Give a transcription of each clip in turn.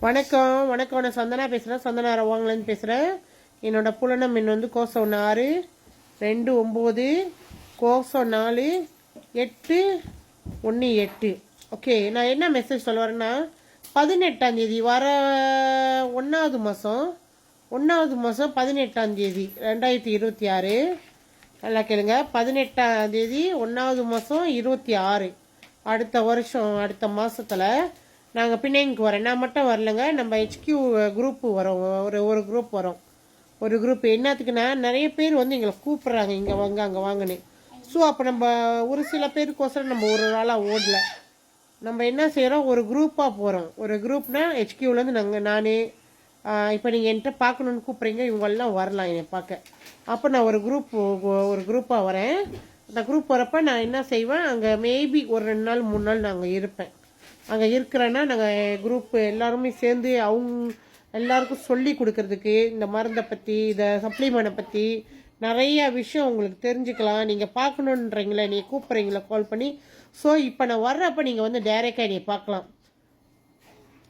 வணக்கம் வணக்கம். நான் சந்தனா பேசுகிறேன். சந்தனா ரவாங்கலேருந்து பேசுகிறேன். என்னோட புலனம் எண் வந்து கோசம் 6 2 9 கோசம் 4 8 1 8. ஓகே, நான் என்ன மெசேஜ் சொல்ல வரேன்னா 18ஆம் தேதி வர 1வது மாதம் 18ஆம் தேதி 2026. நல்லா கேளுங்க. 18ஆம் தேதி 1வது மாதம் 26 அடுத்த வருஷம் அடுத்த மாதத்தில் நாங்கள் பிணைங்க்கு வரோம். நான் மட்டும் வரலங்க, நம்ம ஹெச்கியூ குரூப்பு வரோம். ஒரு குரூப் வரோம். ஒரு குரூப் என்னத்துக்குன்னா நிறைய பேர் வந்து எங்களை கூப்பிட்றாங்க, இங்கே வாங்க அங்கே வாங்கன்னு. ஸோ அப்போ நம்ம ஒரு சில பேருக்கோசரம் நம்ம ஒரு நாளாக ஓடல. நம்ம என்ன செய்கிறோம், ஒரு குரூப்பாக போகிறோம். ஒரு குரூப்னா ஹெச்கியூலேருந்து நானே இப்போ நீங்கள் என்கிட்ட பார்க்கணுன்னு கூப்பிட்றீங்க, இவங்கெல்லாம் வரலாம் என்னை பார்க்க. அப்போ நான் ஒரு குரூப்பாக வரேன். அந்த குரூப் வரப்போ நான் என்ன செய்வேன், அங்கே மேபி ஒரு 2 நாள் 3 நாள் நாங்கள் இருப்பேன். அங்கே இருக்கிறேன்னா நாங்கள் குரூப் எல்லாருமே சேர்ந்து எல்லாருக்கும் சொல்லி கொடுக்கறதுக்கு இந்த மருந்தை பற்றி, இதை சப்ளிமெண்ட்டை பற்றி நிறைய விஷயம் உங்களுக்கு தெரிஞ்சுக்கலாம். நீங்கள் பார்க்கணுன்றீங்களே, நீங்கள் கூப்பிட்றீங்களா கால் பண்ணி. ஸோ இப்போ நான் வர்றப்போ நீங்கள் வந்து டைரெக்டாக என்னை பார்க்கலாம்,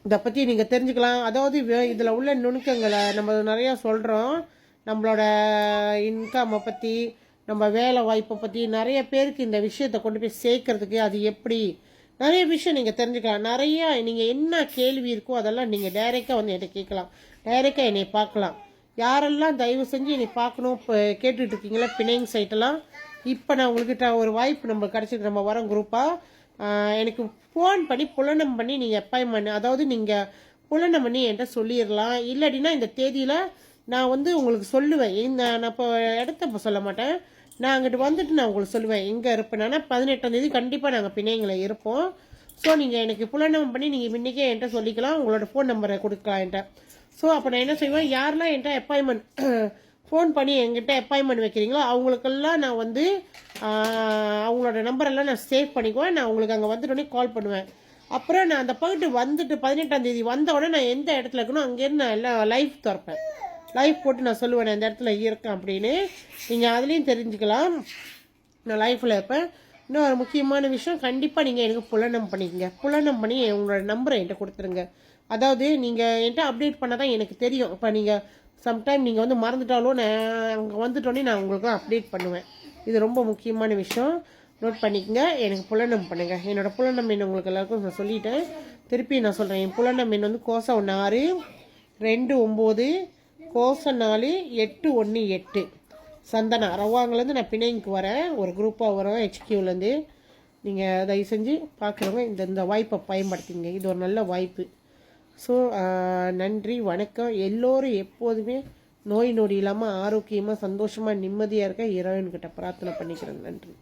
இதை பற்றி நீங்கள் தெரிஞ்சுக்கலாம். அதாவது இதில் உள்ள நுணுக்கங்களை நம்ம நிறையா சொல்கிறோம். நம்மளோட இன்கம்மை பற்றி, நம்ம வேலை வாய்ப்பை பற்றி நிறைய பேருக்கு இந்த விஷயத்தை கொண்டு போய் சேர்க்கறதுக்கு அது எப்படி நிறைய விஷயம் நீங்கள் தெரிஞ்சுக்கலாம். நிறையா நீங்கள் என்ன கேள்வி இருக்கோ அதெல்லாம் நீங்கள் டைரெக்டாக வந்து என்கிட்ட கேட்கலாம், டைரெக்டாக என்னை பார்க்கலாம். யாரெல்லாம் தயவு செஞ்சு என்னை பார்க்கணும் இப்போ கேட்டுட்ருக்கீங்களா பிணைங் சைட்டெல்லாம், இப்போ நான் உங்கள்கிட்ட ஒரு வாய்ப்பு நம்ம கிடச்சிட்டு நம்ம வரோம் குரூப்பாக. எனக்கு ஃபோன் பண்ணி புலனம் பண்ணி நீங்கள் அப்பாயின்மெண்ட், அதாவது நீங்கள் புலனம் பண்ணி என்கிட்ட சொல்லிடலாம். இல்லாட்டினா இந்த தேதியில் நான் வந்து உங்களுக்கு சொல்லுவேன். நான் இப்போ இடத்த இப்போ சொல்ல மாட்டேன், நான் அங்கிட்டு வந்துட்டு நான் உங்களுக்கு சொல்லுவேன் எங்கே இருப்பேன்னா. 18ஆம் தேதி கண்டிப்பாக நாங்கள் பிணையங்களை இருப்போம். ஸோ நீங்கள் எனக்கு புலனம் பண்ணி நீங்கள் இன்றைக்கே என்கிட்ட சொல்லிக்கலாம், உங்களோட ஃபோன் நம்பரை கொடுக்கலாம் என்கிட்ட. ஸோ அப்போ நான் என்ன செய்வேன், யாரெல்லாம் என்கிட்ட அப்பாயின்மெண்ட் ஃபோன் பண்ணி என்கிட்ட அப்பாயின்மெண்ட் வைக்கிறீங்களோ அவங்களுக்கெல்லாம் நான் வந்து அவங்களோட நம்பரெல்லாம் நான் சேவ் பண்ணிக்குவேன். நான் உங்களுக்கு அங்கே வந்துட்டோடனே கால் பண்ணுவேன். அப்புறம் நான் அந்த பகுட்டு வந்துட்டு 18ஆம் தேதி வந்த உடனே நான் எந்த இடத்துல இருக்கணும் அங்கேருந்து நான் எல்லாம் லைவ் திறப்பேன். லைவ் போட்டு நான் சொல்லுவேன் நான் இந்த இடத்துல இருக்கேன் அப்படின்னு. நீங்கள் அதுலேயும் தெரிஞ்சுக்கலாம், நான் லைஃப்பில் இருப்பேன். இன்னும் ஒரு முக்கியமான விஷயம், கண்டிப்பாக நீங்கள் எனக்கு புலனம் பண்ணிக்கங்க. புலனம் பண்ணி உங்களோட நம்பரை என்கிட்ட கொடுத்துருங்க. அதாவது நீங்கள் என்கிட்ட அப்டேட் பண்ணால் தான் எனக்கு தெரியும். இப்போ நீங்கள் சம்டைம் நீங்கள் வந்து மறந்துட்டாலும் நான் அங்கே வந்துட்டோன்னே நான் உங்களுக்கு அப்டேட் பண்ணுவேன். இது ரொம்ப முக்கியமான விஷயம், நோட் பண்ணிக்கங்க. எனக்கு புலனம் பண்ணுங்கள். என்னோடய புலனம் எண் உங்களுக்கு எல்லாருக்கும் நான் சொல்லிட்டேன், திருப்பி நான் சொல்கிறேன். என் புலனம் எண் வந்து கோசம் 6 2 9 கோசம் 4 8 1 8. சந்தனா ரவாங்கலேருந்து நான் பிணைங்க்கு வரேன். ஒரு குரூப்பாக வரேன் ஹெச்கியூலேருந்து. நீங்கள் தயவு செஞ்சு பார்க்குறவங்க இந்த வாய்ப்பை பயன்படுத்திங்க. இது ஒரு நல்ல வாய்ப்பு. ஸோ நன்றி, வணக்கம். எல்லோரும் எப்போதுமே நோய் நொடி இல்லாமல் ஆரோக்கியமாக சந்தோஷமாக நிம்மதியாக இருக்க இறைவன்கிட்ட பிரார்த்தனை பண்ணிக்கிறேன். நன்றி.